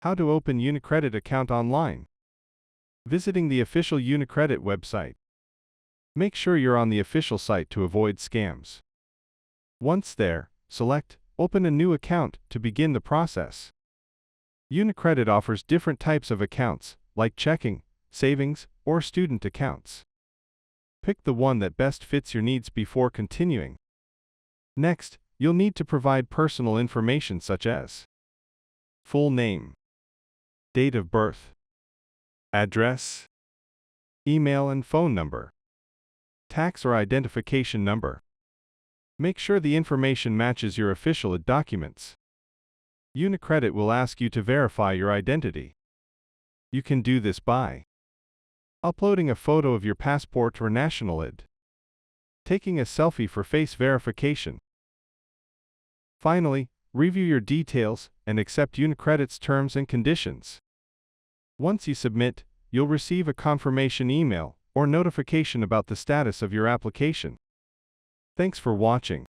How to open UniCredit account online. Visiting the official UniCredit website. Make sure you're on the official site to avoid scams. Once there, select Open a new account to begin the process. UniCredit offers different types of accounts, like checking, savings, or student accounts. Pick the one that best fits your needs before continuing. Next, you'll need to provide personal information such as full name, date of birth, address, email and phone number, tax or identification number. Make sure the information matches your official documents. UniCredit will ask you to verify your identity. You can do this by uploading a photo of your passport or national ID, taking a selfie for face verification. Finally, review your details and accept UniCredit's terms and conditions. Once you submit, you'll receive a confirmation email or notification about the status of your application. Thanks for watching.